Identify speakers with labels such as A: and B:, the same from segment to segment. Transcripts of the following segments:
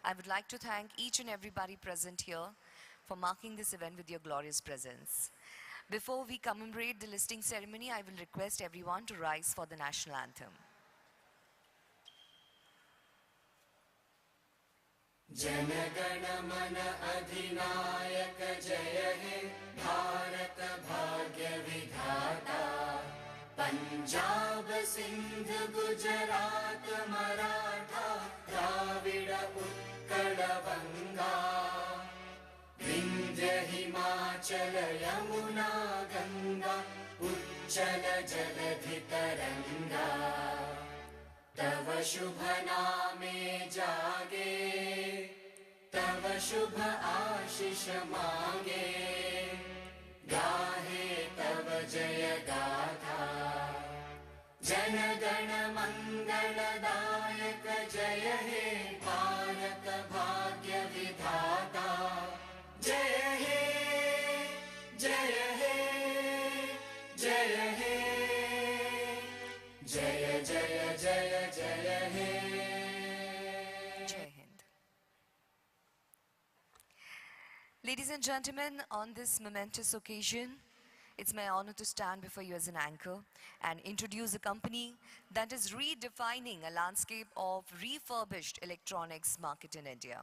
A: I would like to thank each and everybody present here for marking this event with your glorious presence. Before we commemorate the listing ceremony, I will request everyone to rise for the national anthem.
B: Jana Gana मन अधिनायक जय हे भारत भाग्य विधाता पंजाब सिंध गुजरात मराठा द्राविड़ उत्कल बंगा विंध्य हिमाचल यमुना गंगा उच्चल जलधि तरंगा तव शुभ नामे जागे तव शुभ आशीष मांगे गाहे तव जय गाथा जन गण मंगलदायक जय हे भारत भाग्य विधाता जय हे जय हे जय हे जय जय जय जय हे
A: Jai Hind. Ladies and gentlemen, on this momentous occasion, it's my honor to stand before you as an anchor and introduce a company that is redefining a landscape of refurbished electronics market in India.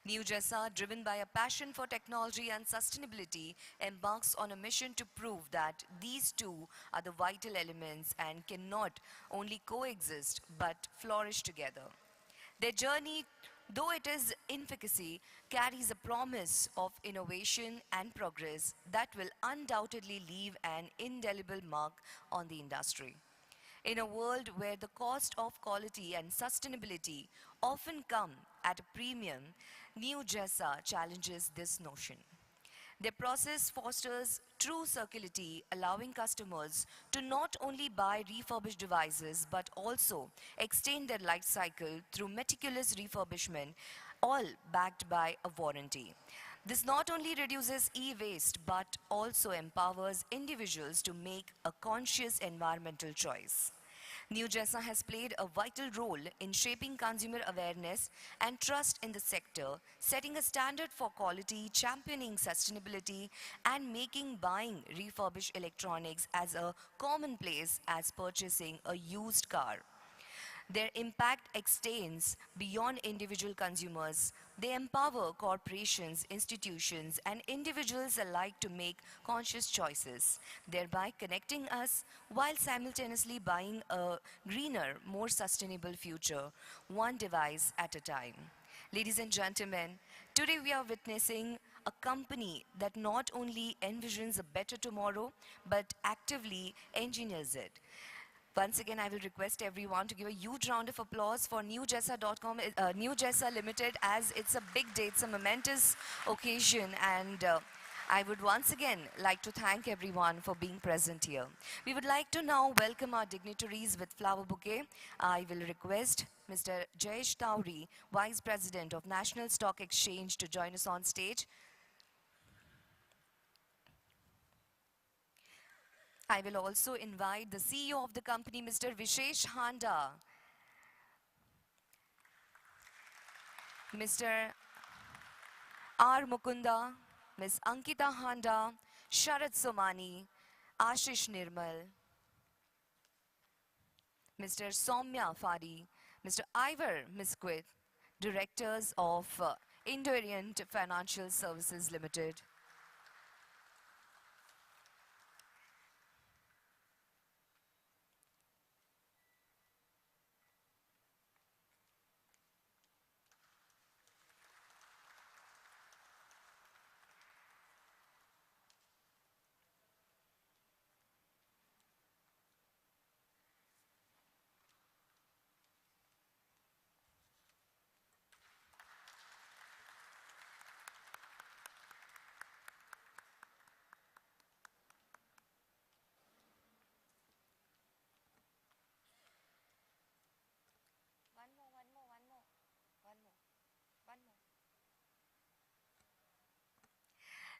A: Newjaisa, driven by a passion for technology and sustainability, embarks on a mission to prove that these two are the vital elements and cannot only coexist but flourish together. Their journey, though it is intricacy, carries a promise of innovation and progress that will undoubtedly leave an indelible mark on the industry. In a world where the cost of quality and sustainability often come at a premium, Newjaisa challenges this notion. Their process fosters true circularity, allowing customers to not only buy refurbished devices but also extend their life cycle through meticulous refurbishment, all backed by a warranty. This not only reduces e-waste but also empowers individuals to make a conscious environmental choice. Newjaisa has played a vital role in shaping consumer awareness and trust in the sector, setting a standard for quality, championing sustainability, and making buying refurbished electronics as a commonplace as purchasing a used car. Their impact extends beyond individual consumers. They empower corporations, institutions, and individuals alike to make conscious choices, thereby connecting us while simultaneously buying a greener, more sustainable future, one device at a time. Ladies and gentlemen, today we are witnessing a company that not only envisions a better tomorrow, but actively engineers it. Once again, I will request everyone to give a huge round of applause for Newjaisa Limited, as it's a big day, it's a momentous occasion, and I would once again like to thank everyone for being present here. We would like to now welcome our dignitaries with flower bouquet. I will request Mr. Jayesh Tauri, Vice President of National Stock Exchange, to join us on stage. I will also invite the CEO of the company, Mr. Vishesh Handa, Mr. R. Mukunda, Ms. Ankita Handa, Sharat Somani, Ashish Nirmal, Mr. Soumya Fari, Mr. Ivor Misquith, Directors of Indo-Orient Financial Services Limited.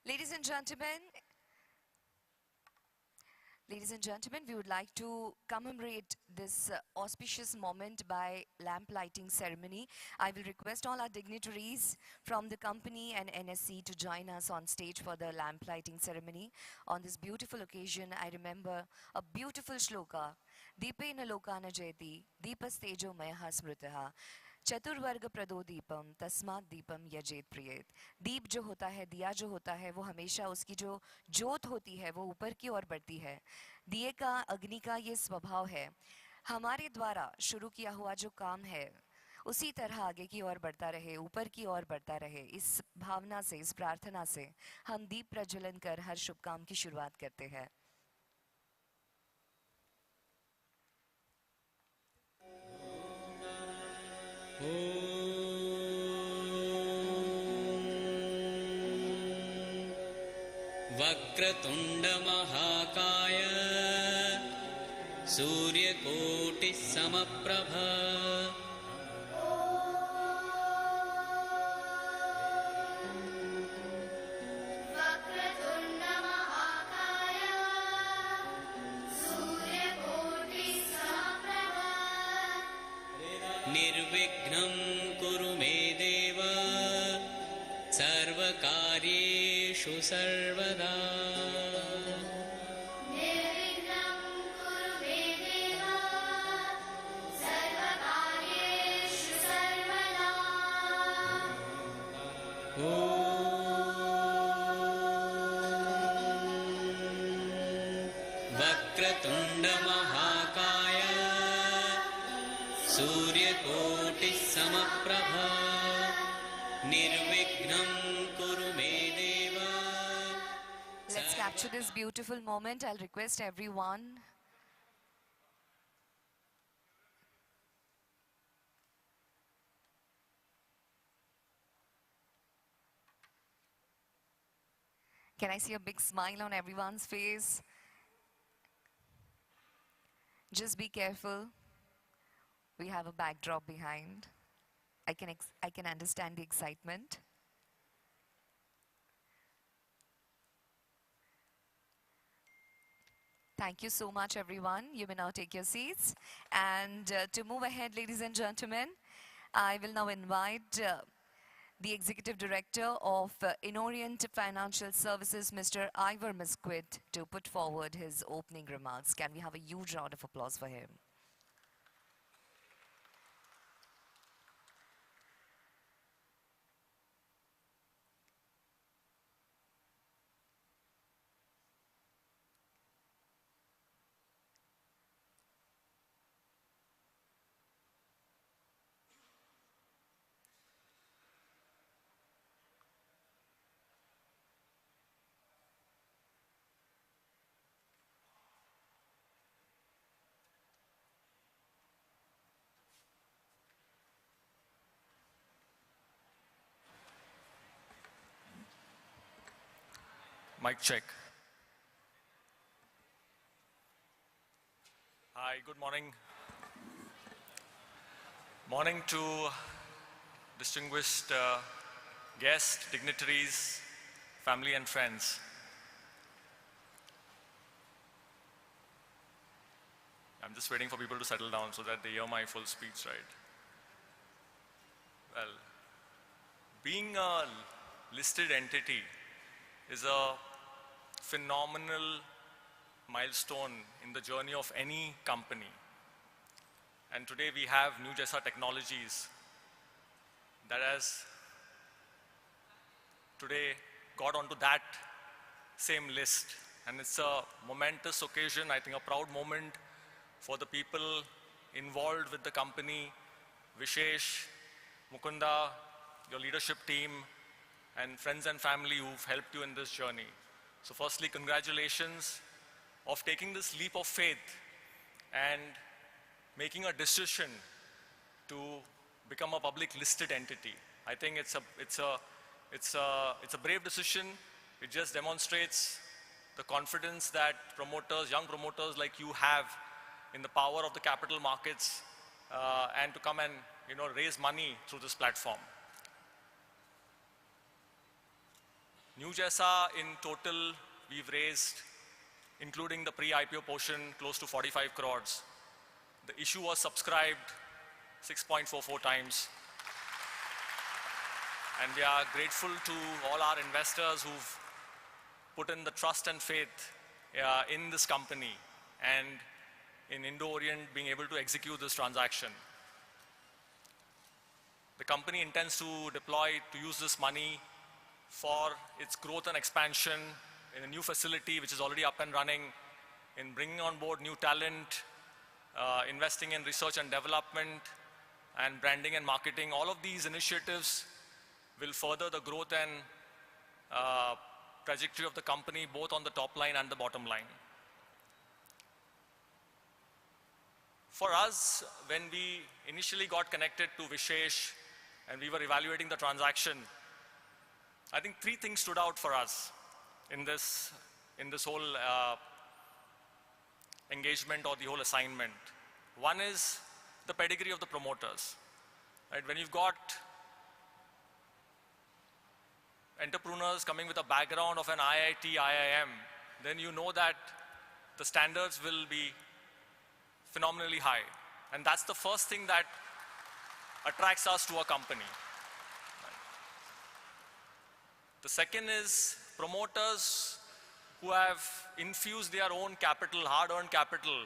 A: Ladies and gentlemen, Ladies and gentlemen, we would like to commemorate this auspicious moment by lamp lighting ceremony. I will request all our dignitaries from the company and NSC to join us on stage for the lamp lighting ceremony. On this beautiful occasion, I remember a beautiful shloka. Deepena lokana jayati, deepastejo mayaha smritaha. चतुर्वर्ग प्रदो Deepam तस्मात् दीपम यजेत प्रियेत। दीप जो होता है, दिया जो होता है, वो हमेशा उसकी जो ज्योत होती है वो ऊपर की ओर बढ़ती है। दिए का, अग्नि का ये स्वभाव है। हमारे द्वारा शुरू किया हुआ जो काम है उसी तरह आगे की ओर बढ़ता रहे, ऊपर की ओर बढ़ता रहे। इस भावना से, इस प्रार्थना से हम दीप प्रज्वलन कर हर शुभ काम की शुरुआत करते हैं।
C: वक्रतुण्डमहाकाय सूर्यकोटिः समप्रभ
B: वक्रतुण्डमहाकाय सूर्यकोटिः समप्रभ
C: निर्विघ्नं कुरु मे देव सर्वकार्येषु सर्वदा
B: निर्विघ्नं कुरु मे देव सर्वकार्येषु सर्वदा
C: वक्रतुण्डमहाकाय सूर्यकोटिः समप्रभ निर्विघ्नं कुरु मे देव।
A: Let's capture this beautiful moment. I'll request everyone. Can I see a big smile on everyone's face? Just be careful. We have a backdrop behind. I can understand the excitement. Thank you so much, everyone. You may now take your seats. And to move ahead, ladies and gentlemen, I will now invite the Executive Director of Inorient Financial Services, Mr. Ivor Misquith, to put forward his opening remarks. Can we have a huge round of applause for him?
D: Mic check. Hi, good morning. Morning to distinguished guests, dignitaries, family and friends. I'm just waiting for people to settle down so that they hear my full speech, right? Well, being a listed entity is a phenomenal milestone in the journey of any company. And today we have Newjaisa Technologies that has today got onto that same list. And it's a momentous occasion, I think a proud moment for the people involved with the company, Vishesh, Mukunda, your leadership team, and friends and family who've helped you in this journey. So firstly, congratulations of taking this leap of faith and making a decision to become a public listed entity. I think it's a brave decision. It just demonstrates the confidence that promoters, young promoters like you have in the power of the capital markets and to come and raise money through this platform. Newjaisa in total, we've raised including the pre-IPO portion, close to 45 crores. The issue was subscribed 6.44 times. And we are grateful to all our investors who've put in the trust and faith in this company and in Indo-Orient being able to execute this transaction. The company intends to use this money for its growth and expansion in a new facility which is already up and running, in bringing on board new talent, investing in research and development, and branding and marketing. All of these initiatives will further the growth and trajectory of the company, both on the top line and the bottom line. For us, when we initially got connected to Vishesh and we were evaluating the transaction, I think three things stood out for us in this whole engagement or the whole assignment. One is the pedigree of the promoters. Right? When you've got entrepreneurs coming with a background of an IIT, IIM, then you know that the standards will be phenomenally high. And that's the first thing that attracts us to a company. Right? The second is promoters who have infused their own capital, hard-earned capital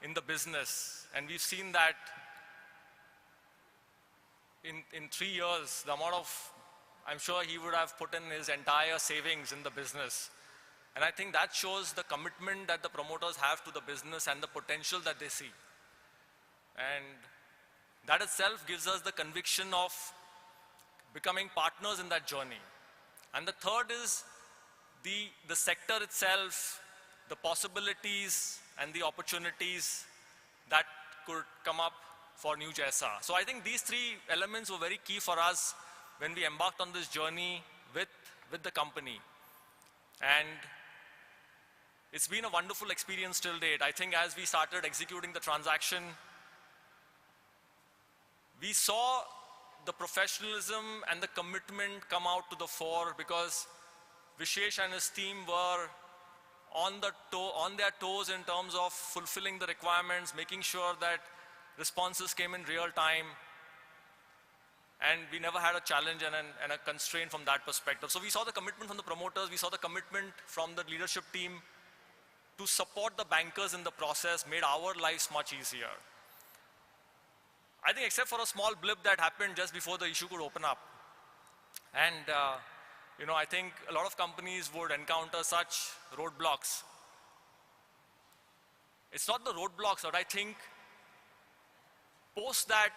D: in the business. And we've seen that in 3 years, the amount of, I'm sure he would have put in his entire savings in the business. And I think that shows the commitment that the promoters have to the business and the potential that they see. And that itself gives us the conviction of becoming partners in that journey. And the third is the sector itself, the possibilities and the opportunities that could come up for Newjaisa. So I think these three elements were very key for us when we embarked on this journey with the company. And it's been a wonderful experience till date. I think as we started executing the transaction, we saw the professionalism and the commitment come out to the fore, because Vishesh and his team were on their toes in terms of fulfilling the requirements, making sure that responses came in real time. And we never had a challenge and a constraint from that perspective. So we saw the commitment from the promoters, we saw the commitment from the leadership team to support the bankers in the process, made our lives much easier. I think except for a small blip that happened just before the issue could open up. And I think a lot of companies would encounter such roadblocks. It's not the roadblocks, but I think post that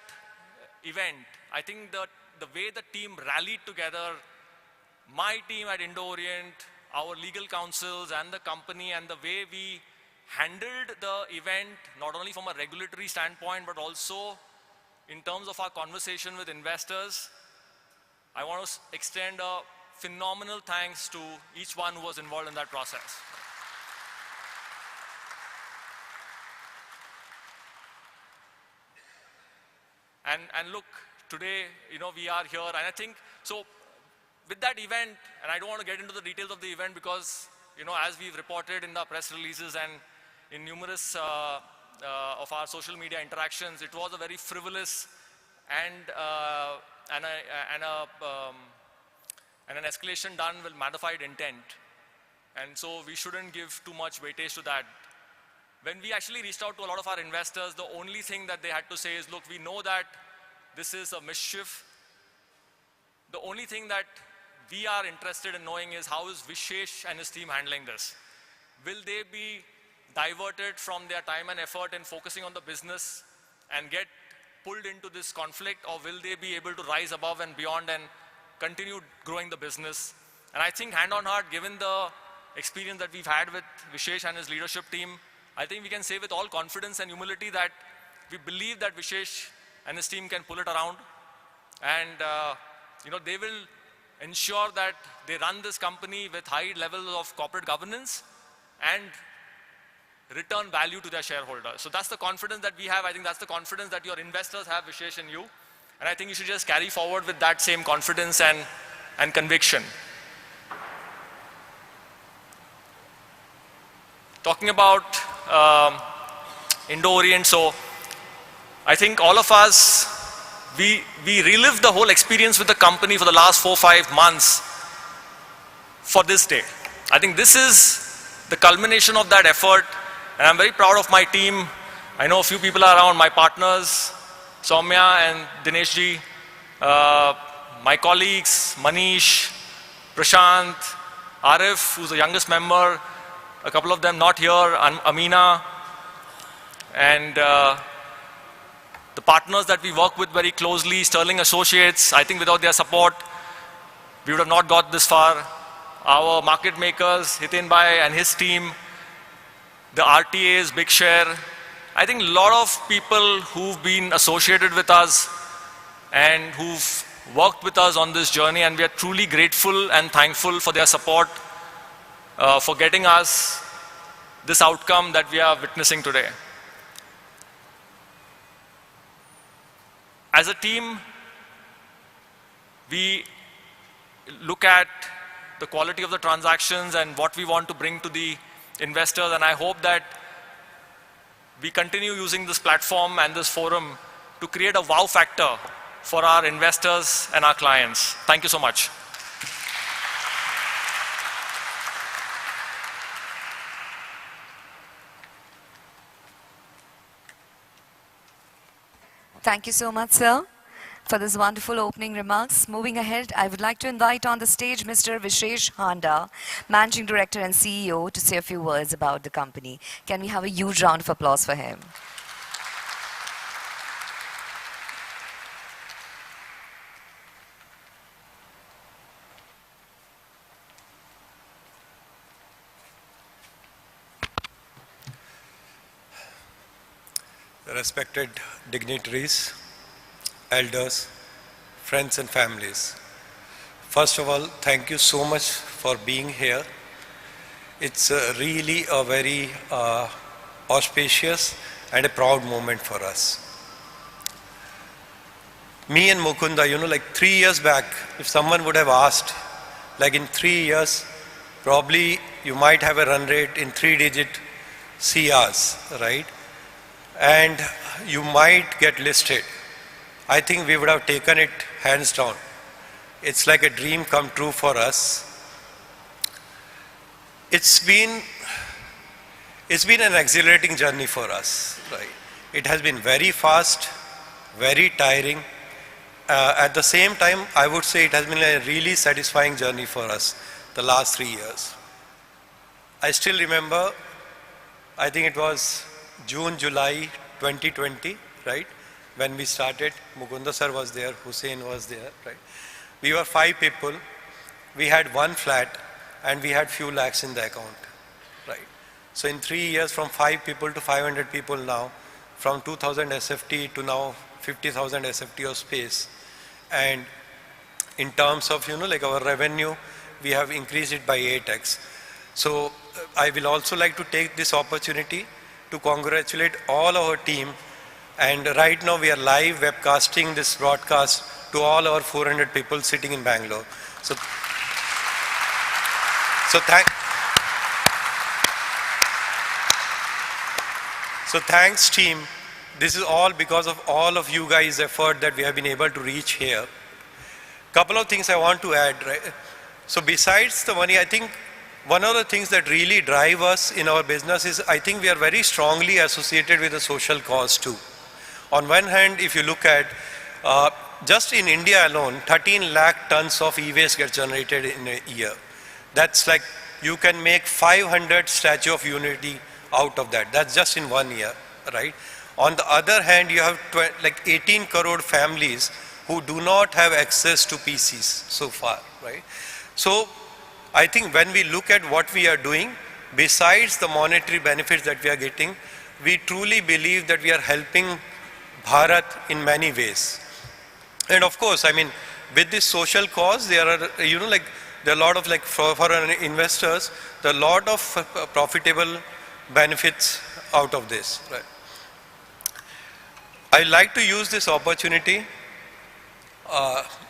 D: event, I think the way the team rallied together, my team at Indo-Orient, our legal counsels and the company, and the way we handled the event, not only from a regulatory standpoint, but also in terms of our conversation with investors, I want to extend a phenomenal thanks to each one who was involved in that process. And look, today, we are here, and I think, so with that event, and I don't want to get into the details of the event because, as we've reported in the press releases and in numerous of our social media interactions, it was a very frivolous and an escalation done with modified intent. And so we shouldn't give too much weightage to that. When we actually reached out to a lot of our investors, the only thing that they had to say is, look, we know that this is a mischief. The only thing that we are interested in knowing is how is Vishesh and his team handling this? Will they be diverted from their time and effort in focusing on the business and get pulled into this conflict, or will they be able to rise above and beyond and continue growing the business? And I think hand on heart, given the experience that we've had with Vishesh and his leadership team, I think we can say with all confidence and humility that we believe that Vishesh and his team can pull it around. And they will ensure that they run this company with high levels of corporate governance and return value to their shareholders. So that's the confidence that we have. I think that's the confidence that your investors have, Vishesh and you. And I think you should just carry forward with that same confidence and conviction. talking about Indo-Orient, so I think all of us, we relived the whole experience with the company for the last 4-5 months for this day. I think this is the culmination of that effort, and I'm very proud of my team. I know a few people are around, my partners, Soumya and Dineshji, my colleagues, Manish, Prashant, Arif, who's the youngest member, a couple of them not here, Amina, and the partners that we work with very closely, Sterling Associates. I think without their support, we would have not got this far. Our market makers, Hitin Bhai and his team, the RTAs, Big Share. I think a lot of people who've been associated with us and who've worked with us on this journey, and we are truly grateful and thankful for their support for getting us this outcome that we are witnessing today. As a team, we look at the quality of the transactions and what we want to bring to the investors, and I hope that we continue using this platform and this forum to create a wow factor for our investors and our clients. Thank you so much.
A: Thank you so much, sir, for this wonderful opening remarks. Moving ahead, I would like to invite on the stage Mr. Vishesh Handa, Managing Director and CEO, to say a few words about the company. Can we have a huge round of applause for him?
E: Respected dignitaries, elders, friends and families. First of all, thank you so much for being here. It's really a very auspicious and a proud moment for us. Me and Mukunda, like 3 years back, if someone would have asked, like in 3 years, probably you might have a run rate in 3-digit CRs, right? And you might get listed. I think we would have taken it hands down. It's like a dream come true for us. It's been an exhilarating journey for us, right? It has been very fast, very tiring. At the same time, I would say it has been a really satisfying journey for us the last 3 years. I still remember, I think it was June, July 2020, right? When we started, Mukunda sir was there, Hussein was there, right? We were 5 people, we had 1 flat, and we had few lakhs in the account, right? So in 3 years, from 5 people to 500 people now, from 2000 SFT to now 50,000 SFT of space. And in terms of, like our revenue, we have increased it by 8x. So I will also like to take this opportunity to congratulate all our team, and right now we are live webcasting this broadcast to all our 400 people sitting in Bangalore. So thanks team. This is all because of all of you guys' effort that we have been able to reach here. Couple of things I want to add, right? So besides the money, I think one of the things that really drive us in our business is, I think we are very strongly associated with the social cause too. On one hand, if you look at, just in India alone, 13 lakh tons of e-waste get generated in a year. That's like, you can make 500 Statue of Unity out of that. That's just in 1 year, right? On the other hand, you have like 18 crore families who do not have access to PCs so far, right? So I think when we look at what we are doing, besides the monetary benefits that we are getting, we truly believe that we are helping Bharat in many ways. And of course, I mean, with this social cause, there are, there are a lot of, for our investors, there are a lot of profitable benefits out of this, right? I'd like to use this opportunity.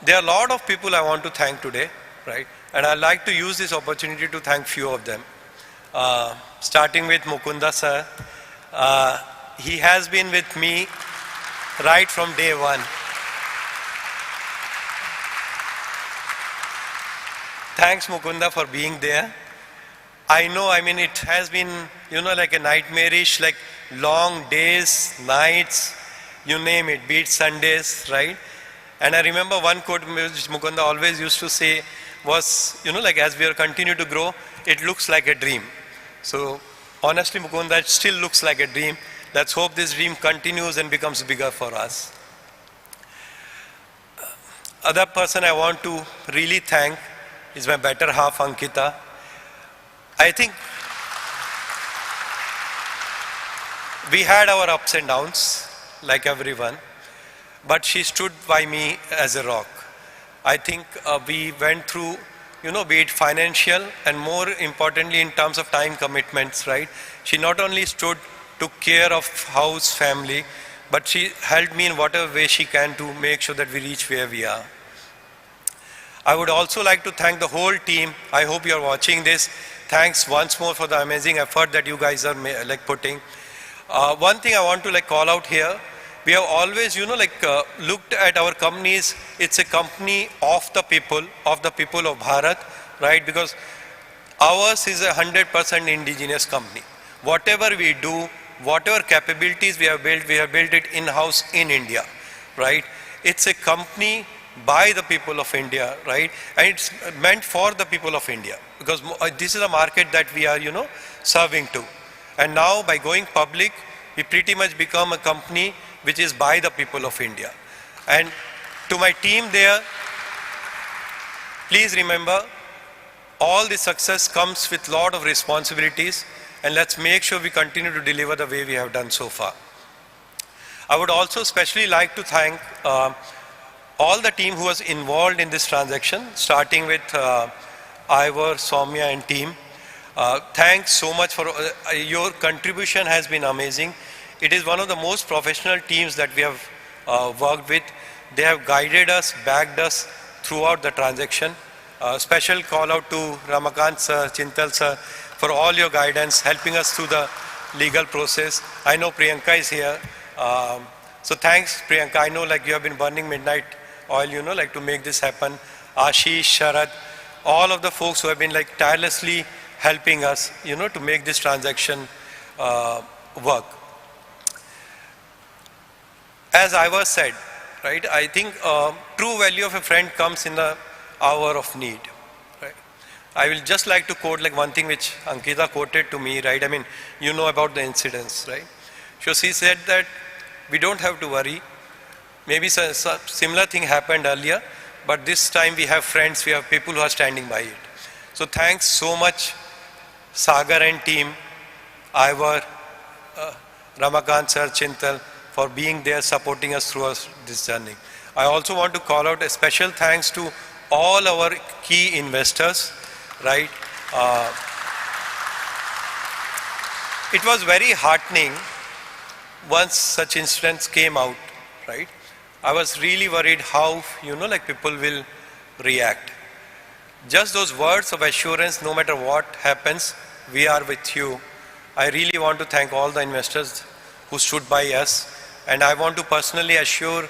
E: There are a lot of people I want to thank today, right? And I'd like to use this opportunity to thank few of them. starting with Mukunda sir. He has been with me right from day one. Thanks Mukunda for being there. I know, I mean, it has been, like a nightmarish, like long days, nights, you name it, be it Sundays, right? And I remember one quote which Mukunda always used to say was, like as we are continue to grow, it looks like a dream. So honestly, Mukunda, it still looks like a dream. Let's hope this dream continues and becomes bigger for us. Other person I want to really thank is my better half, Ankita. I think we had our ups and downs, like everyone, but she stood by me as a rock. I think we went through, be it financial and more importantly in terms of time commitments, right? She not only took care of house, family, but she helped me in whatever way she can to make sure that we reach where we are. I would also like to thank the whole team. I hope you are watching this. Thanks once more for the amazing effort that you guys are putting. One thing I want to call out here, we have always, looked at our companies. It's a company of the people of Bharat, right? Because ours is a 100% indigenous company. Whatever we do, whatever capabilities we have built it in-house in India, right? It's a company by the people of India, right? And it's meant for the people of India because this is a market that we are, serving to. And now by going public, we pretty much become a company which is by the people of India. And to my team there, please remember, all the success comes with lot of responsibilities, and let's make sure we continue to deliver the way we have done so far. I would also especially like to thank all the team who was involved in this transaction, starting with Ivor, Soumya and team. Thanks so much for your contribution has been amazing. It is one of the most professional teams that we have worked with. They have guided us, backed us throughout the transaction. Special call out to Ramakant sir, Chintal sir, for all your guidance, helping us through the legal process. I know Priyanka is here. So thanks Priyanka. I know you have been burning midnight oil, to make this happen. Ashish, Sharad, all of the folks who have been tirelessly helping us, to make this transaction work. As Ivor said, right, I think true value of a friend comes in the hour of need. Right? I will just like to quote one thing which Ankita quoted to me, right? I mean, about the incidents, right? So she said that we don't have to worry. Maybe some similar thing happened earlier, but this time we have friends, we have people who are standing by it. So thanks so much, Sagar and team, Ivor, Ramakant sir, Chintal, for being there, supporting us through this journey. I also want to call out a special thanks to all our key investors, right? It was very heartening once such incidents came out, right? I was really worried how, people will react. Just those words of assurance, no matter what happens, we are with you. I really want to thank all the investors who stood by us. And I want to personally assure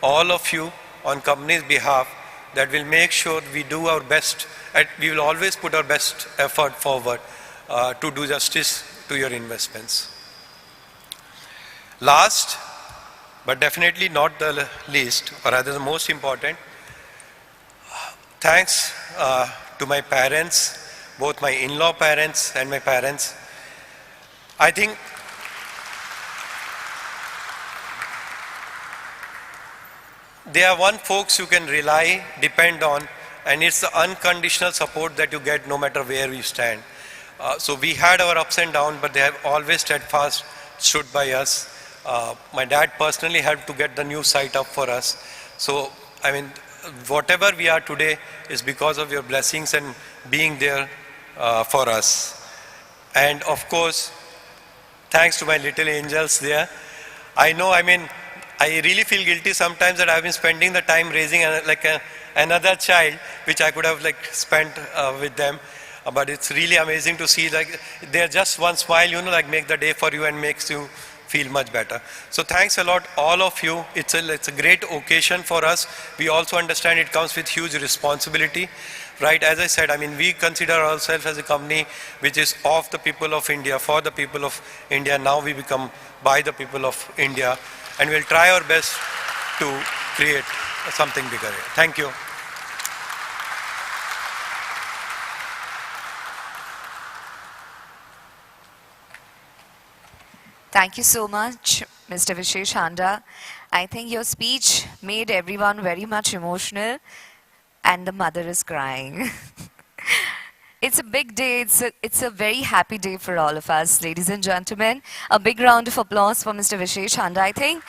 E: all of you on company's behalf that we'll make sure we do our best. And we will always put our best effort forward to do justice to your investments. Last, but definitely not the least, or rather the most important, thanks to my parents, both my in-law parents and my parents. I think they are one folks you can rely, depend on, and it's the unconditional support that you get no matter where we stand. So we had our ups and downs, but they have always steadfast stood by us. My dad personally helped to get the new site up for us. So, I mean, whatever we are today is because of your blessings and being there for us. And of course, thanks to my little angels there. I know, I mean, I really feel guilty sometimes that I've been spending the time raising another child, which I could have spent with them. But it's really amazing to see, like, they're just one smile, you know, like make the day for you and makes you feel much better. So thanks a lot, all of you. It's a great occasion for us. We also understand it comes with huge responsibility, right? As I said, I mean, we consider ourselves as a company which is of the people of India, for the people of India. Now we become by the people of India, and we'll try our best to create something bigger here. Thank you.
A: Thank you so much, Mr. Vishesh Handa. I think your speech made everyone very much emotional, and the mother is crying. It's a big day. It's a very happy day for all of us, ladies and gentlemen. A big round of applause for Mr. Vishesh Handa. I think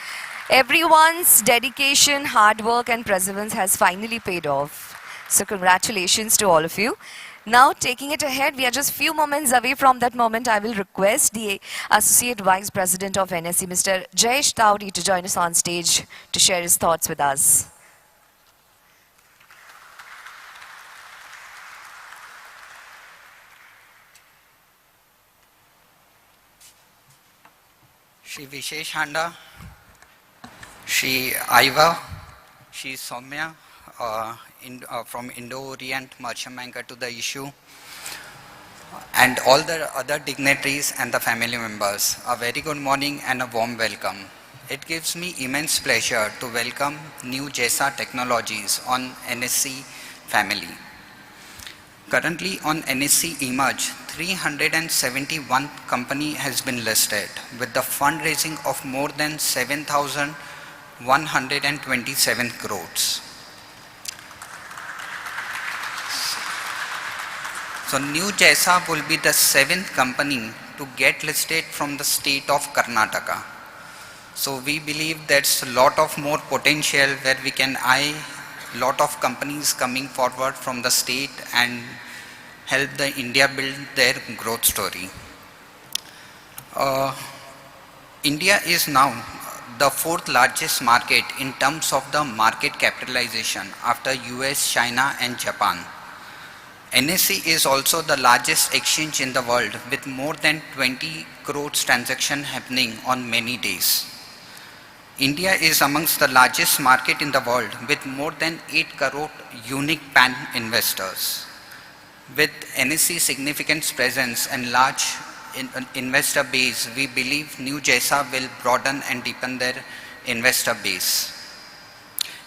A: everyone's dedication, hard work, and perseverance has finally paid off. So congratulations to all of you. Now, taking it ahead, we are just few moments away from that moment. I will request the Associate Vice President of NSE, Mr. Jayesh Tauri, to join us on stage to share his thoughts with us.
F: Shri Vishesh Handa, Shri Aiva, Shri Soumya from Indo-Orient Merchant Banker to the issue, and all the other dignitaries and the family members. A very good morning and a warm welcome. It gives me immense pleasure to welcome Newjaisa Technologies on NSE family. Currently on NSE eMerge, 371 company has been listed with the fundraising of more than 7,127 crores. So Newjaisa will be the 7th company to get listed from the state of Karnataka. So we believe there's a lot of more potential where we can eye lot of companies coming forward from the state and help the India build their growth story. India is now the 4th largest market in terms of the market capitalization after US, China and Japan. NSE is also the largest exchange in the world with more than 20 crores transaction happening on many days. India is amongst the largest market in the world with more than 8 crore unique PAN investors. With NSE's significant presence and large investor base, we believe Newjaisa will broaden and deepen their investor base.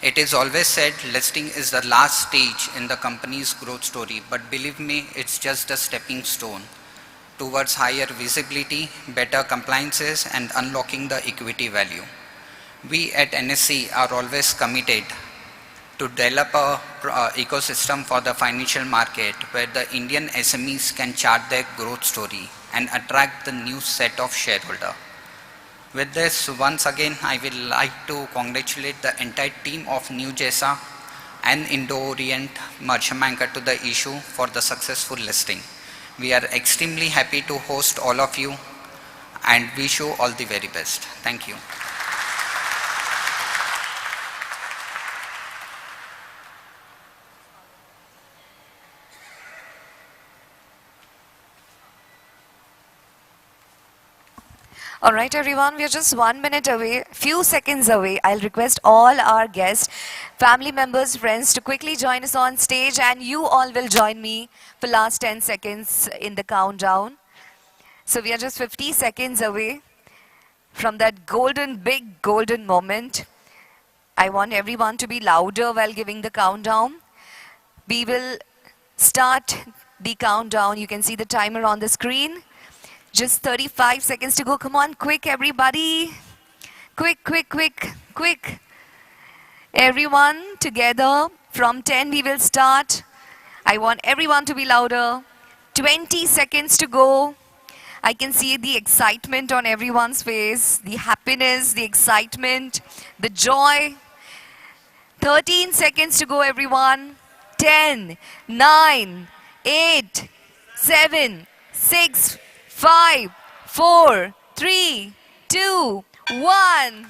F: It is always said listing is the last stage in the company's growth story, but believe me, it's just a stepping stone towards higher visibility, better compliances and unlocking the equity value. We at NSE are always committed to develop a ecosystem for the financial market where the Indian SMEs can chart their growth story and attract the new set of shareholder. With this, once again, I will like to congratulate the entire team of Newjaisa and Indo-Orient Merchant Banker to the issue for the successful listing. We are extremely happy to host all of you and wish you all the very best. Thank you.
A: All right, everyone, we are just 1 minute away, few seconds away. I'll request all our guests, family members, friends to quickly join us on stage, and you all will join me for last 10 seconds in the countdown. So we are just 50 seconds away from that golden, big golden moment. I want everyone to be louder while giving the countdown. We will start the countdown. You can see the timer on the screen. Just 35 seconds to go. Come on, quick, everybody. Quick, quick, quick, quick. Everyone together. From 10, we will start. I want everyone to be louder. 20 seconds to go. I can see the excitement on everyone's face. The happiness, the excitement, the joy. 13 seconds to go, everyone. 10, 9, 8, 7, 6, 5, 4, 3, 2, 1.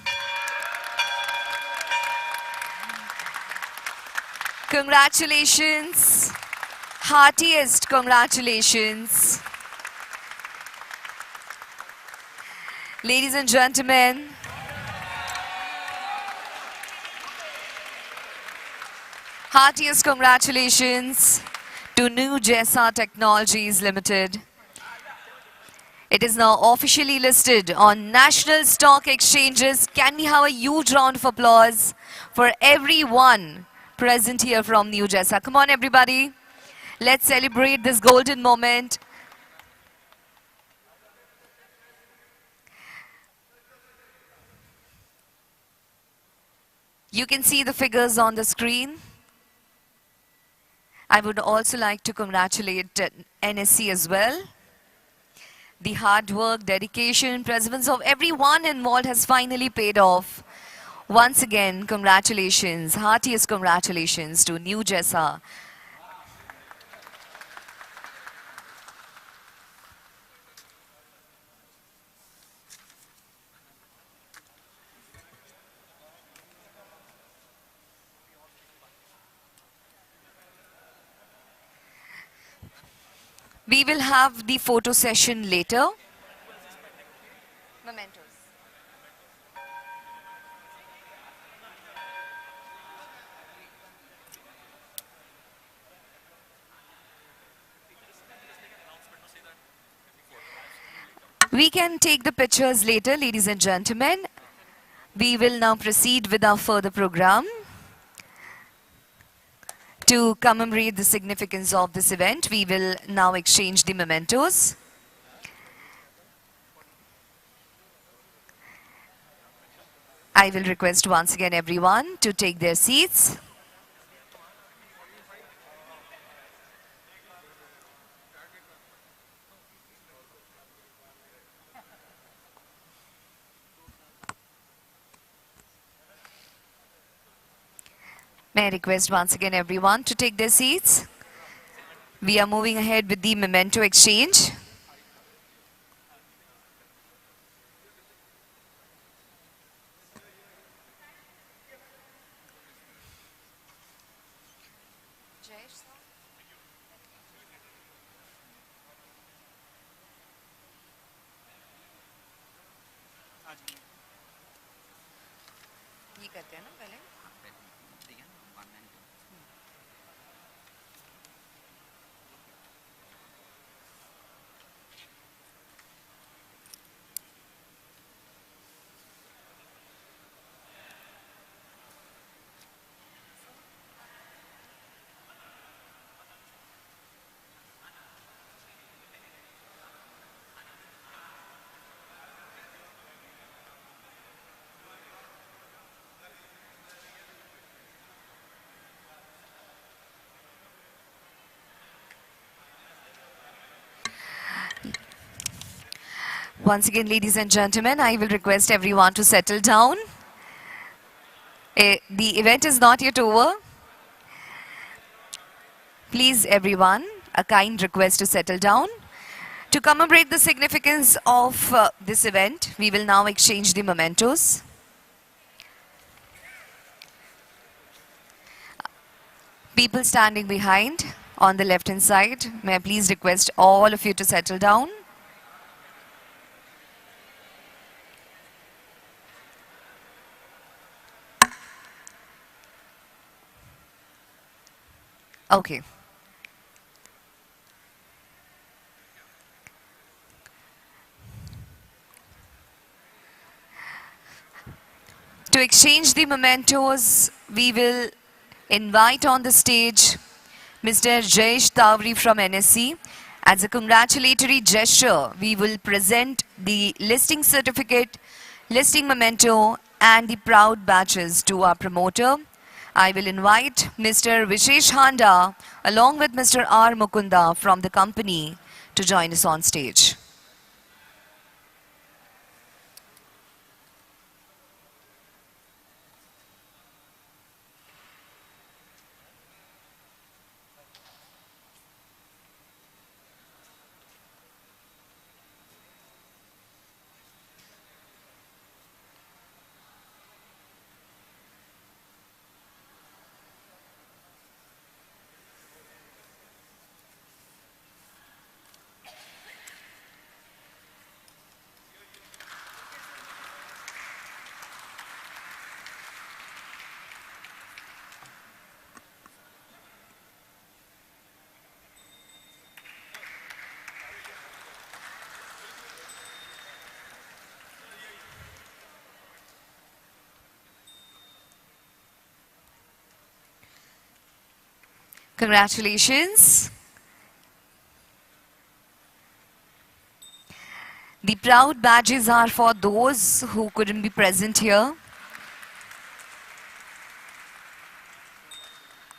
A: Congratulations. Heartiest congratulations. Ladies and gentlemen, heartiest congratulations to Newjaisa Technologies Limited. It is now officially listed on national stock exchanges. Can we have a huge round of applause for everyone present here from Newjaisa? Come on, everybody. Let's celebrate this golden moment. You can see the figures on the screen. I would also like to congratulate NSC as well. The hard work, dedication, perseverance of everyone involved has finally paid off. Once again, congratulations, heartiest congratulations to Newjaisa. We will have the photo session later. Mementos. We can take the pictures later, ladies and gentlemen. We will now proceed with our further program. To commemorate the significance of this event, we will now exchange the mementos. I will request once again everyone to take their seats. May I request once again everyone to take their seats. We are moving ahead with the memento exchange. ये करते हैं ना पहले Once again, ladies and gentlemen, I will request everyone to settle down. The event is not yet over. Please, everyone, a kind request to settle down. To commemorate the significance of this event, we will now exchange the mementos. People standing behind on the left-hand side, may I please request all of you to settle down. Okay. To exchange the mementos, we will invite on the stage Mr. Jayesh Tawri from NSC. As a congratulatory gesture, we will present the listing certificate, listing memento, and the proud badges to our promoter. I will invite Mr. Vishesh Handa along with Mr. R. Mukunda from the company to join us on stage. Congratulations. The proud badges are for those who couldn't be present here.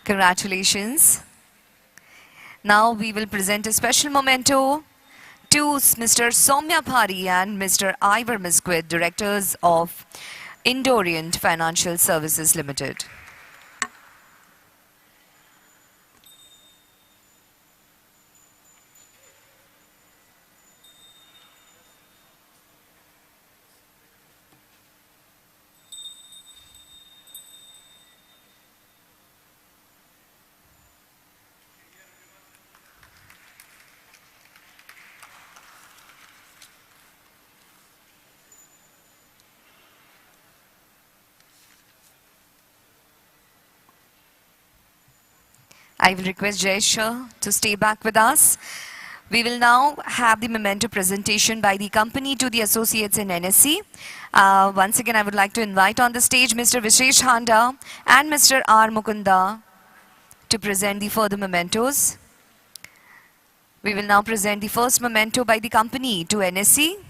A: Congratulations. Now we will present a special memento to Mr. Soumya Phari and Mr. Ivor Misquith, directors of Indorient Financial Services Limited. I will request Jessa to stay back with us. We will now have the memento presentation by the company to the associates in NSE. Once again, I would like to invite on the stage Mr. Vishesh Handa and Mr. R. Mukunda to present the further mementos. We will now present the first memento by the company to NSE.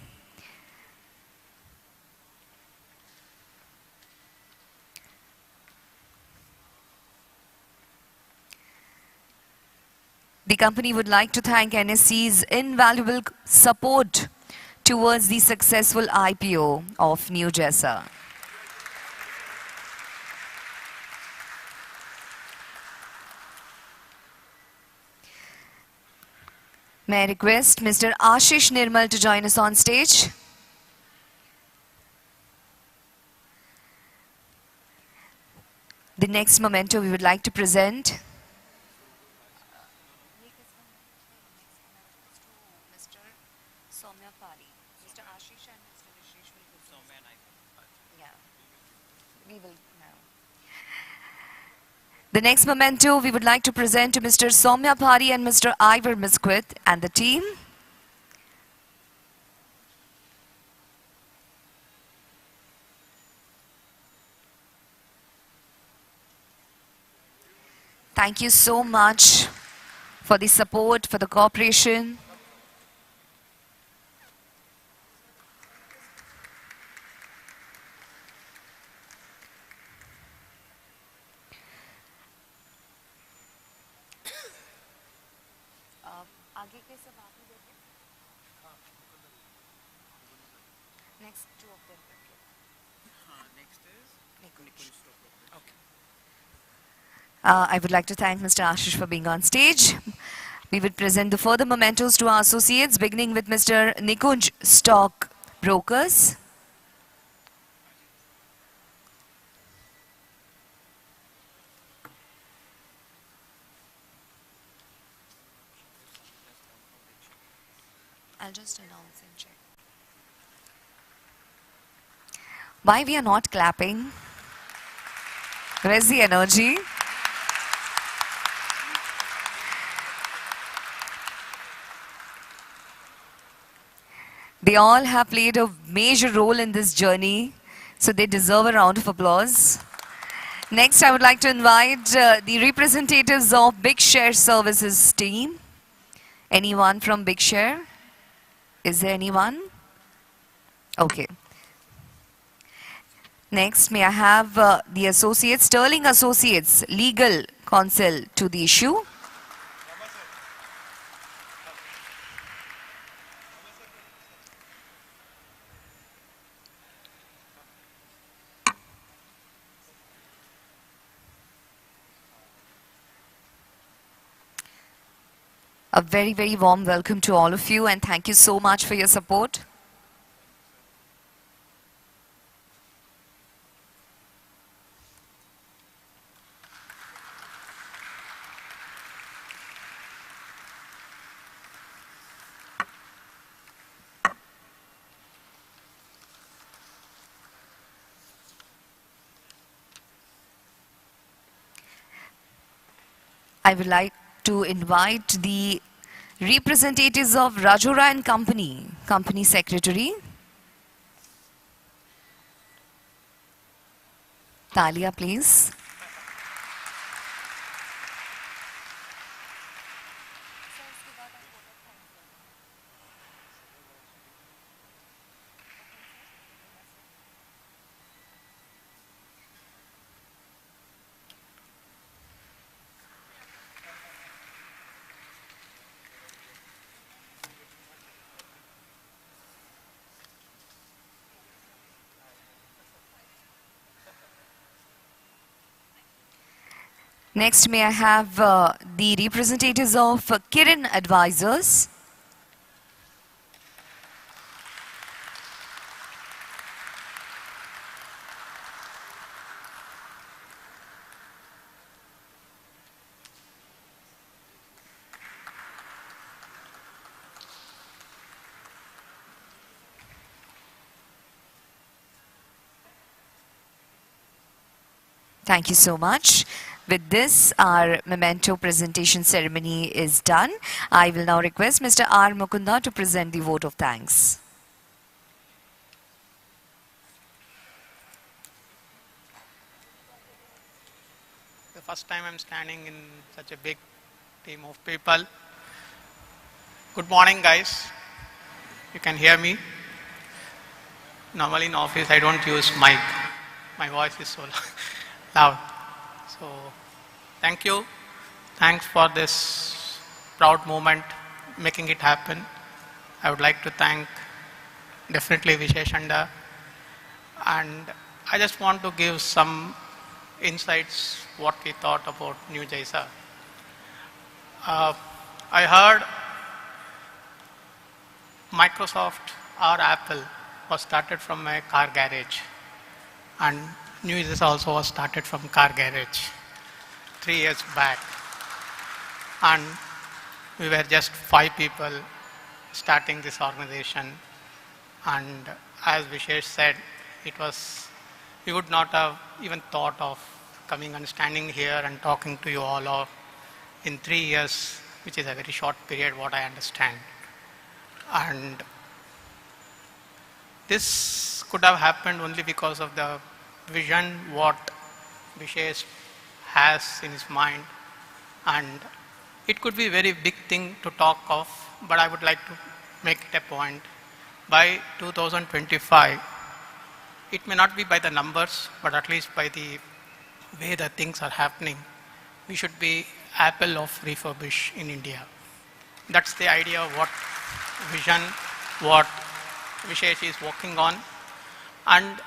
A: The company would like to thank NSE's invaluable support towards the successful IPO of Newjaisa. May I request Mr. Ashish Nirmal to join us on stage? The next memento we would like to present Mr. Soumya Phari. Mr. Ashish and Mr. Vishesh will go first. Yeah, we will now. The next memento we would like to present to Mr. Soumya Phari and Mr. Ivor Misquith and the team. Thank you so much for the support, for the cooperation. Next two of them. Next is I would like to thank Mr. Ashish for being on stage. We would present the further mementos to our associates, beginning with Mr. Nikunj Stock Brokers. I'll just announce and check. Why we are not clapping? Where's the energy? They all have played a major role in this journey, so they deserve a round of applause. Next, I would like to invite the representatives of Big Share Services team. Anyone from Big Share? Is there anyone? Okay. Next, may I have the associates, Sterling Associates, legal counsel to the issue. A very, very warm welcome to all of you and thank you so much for your support. I would like to invite the representatives of Rajora and Company, Company Secretary. Talia, please. Next, may I have the representatives of Kirin Advisors. Thank you so much. With this, our memento presentation ceremony is done. I will now request Mr. R. Mukunda to present the vote of thanks.
G: The first time I'm standing in such a big team of people. Good morning, guys. You can hear me. Normally in office I don't use mic. My voice is so loud. So thank you. Thanks for this proud moment, making it happen. I would like to thank definitely Vishesh Anda. And I just want to give some insights what we thought about Newjaisa. I heard Microsoft or Apple was started from a car garage, and Newjaisa also was started from car garage 3 years back, and we were just 5 people starting this organization. And as Vishesh said, we would not have even thought of coming and standing here and talking to you all in 3 years, which is a very short period, what I understand. And this could have happened only because of the vision what Vishesh has in his mind. And it could be a very big thing to talk of, but I would like to make it a point. By 2025, it may not be by the numbers, but at least by the way the things are happening, we should be Apple of refurbish in India. That's the idea of what vision, what Vishesh is working on. And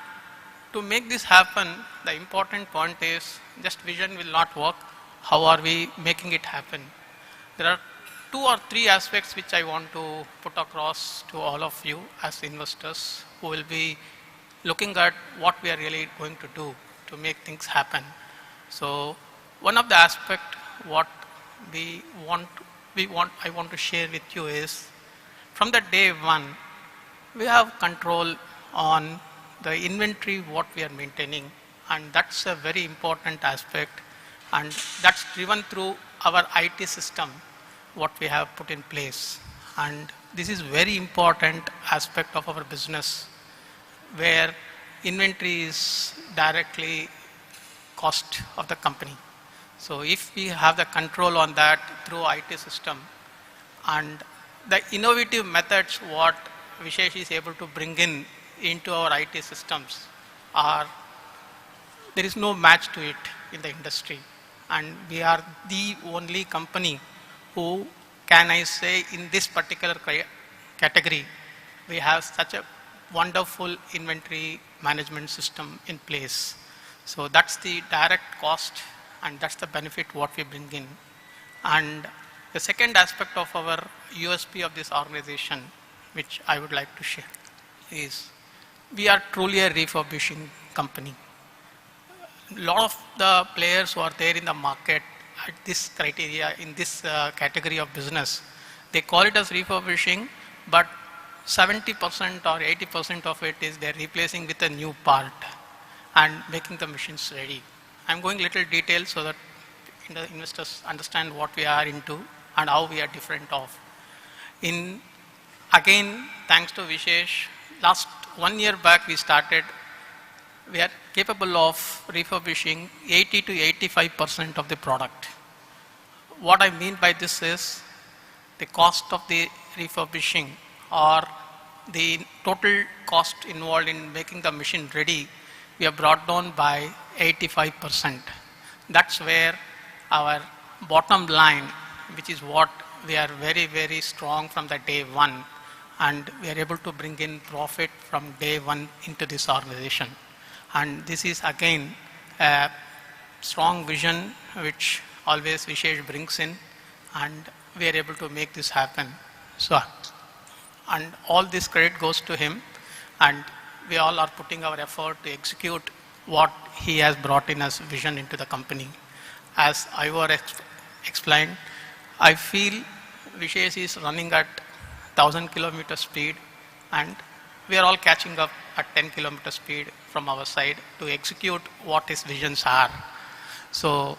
G: to make this happen, the important point is just vision will not work. How are we making it happen? There are 2 or 3 aspects which I want to put across to all of you as investors who will be looking at what we are really going to do to make things happen. So one of the aspects what I want to share with you is from the day one, we have control on the inventory what we are maintaining, and that's a very important aspect, and that's driven through our IT system what we have put in place. And this is very important aspect of our business, where inventory is directly cost of the company. So if we have the control on that through IT system, and the innovative methods what Vishesh is able to bring into our IT systems there is no match to it in the industry. And we are the only company who, can I say, in this particular category, we have such a wonderful inventory management system in place. So that's the direct cost, and that's the benefit what we bring in. And the second aspect of our USP of this organization, which I would like to share, is we are truly a refurbishing company. A lot of the players who are there in the market at this criteria, in this category of business, they call it as refurbishing, but 70% or 80% of it is they're replacing with a new part and making the machines ready. I'm going little detail so that the investors understand what we are into and how we are different of. Again, thanks to Vishesh, last 1 year back we started, we are capable of refurbishing 80 to 85% of the product. What I mean by this is the cost of the refurbishing or the total cost involved in making the machine ready, we have brought down by 85%. That's where our bottom line, which is what we are very, very strong from the day one, and we are able to bring in profit from day one into this organization. And this is again a strong vision which always Vishesh brings in, and we are able to make this happen. So, and all this credit goes to him, and we all are putting our effort to execute what he has brought in as vision into the company. As Ivor explained, I feel Vishesh is running at 1,000 km speed, and we are all catching up at 10 km speed from our side to execute what his visions are. So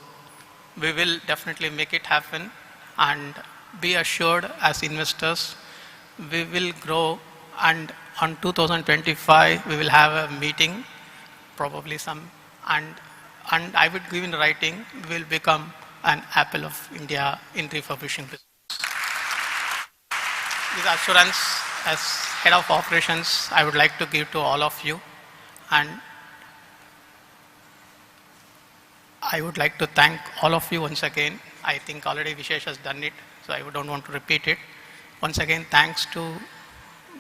G: we will definitely make it happen, and be assured as investors, we will grow, and on 2025 we will have a meeting, probably some, and I would give in writing, we will become an Apple of India in refurbishing business. This assurance as head of operations I would like to give to all of you, and I would like to thank all of you once again. I think already Vishesh has done it, so I don't want to repeat it. Once again, thanks to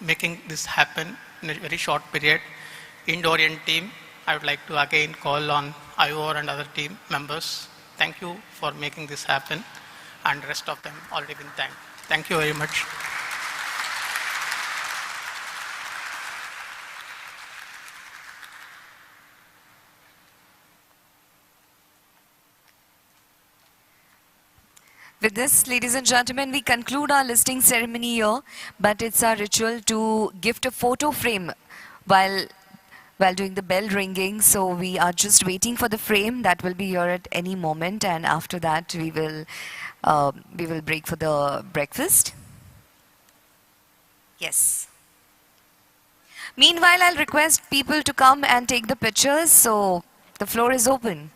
G: making this happen in a very short period. Indo-Orient team, I would like to again call on Ivor and other team members. Thank you for making this happen, and rest of them already been thanked. Thank you very much.
A: With this, ladies and gentlemen, we conclude our listing ceremony here, but it's our ritual to gift a photo frame while doing the bell ringing. So we are just waiting for the frame that will be here at any moment, and after that we will break for the breakfast. Yes. Meanwhile, I'll request people to come and take the pictures. So the floor is open.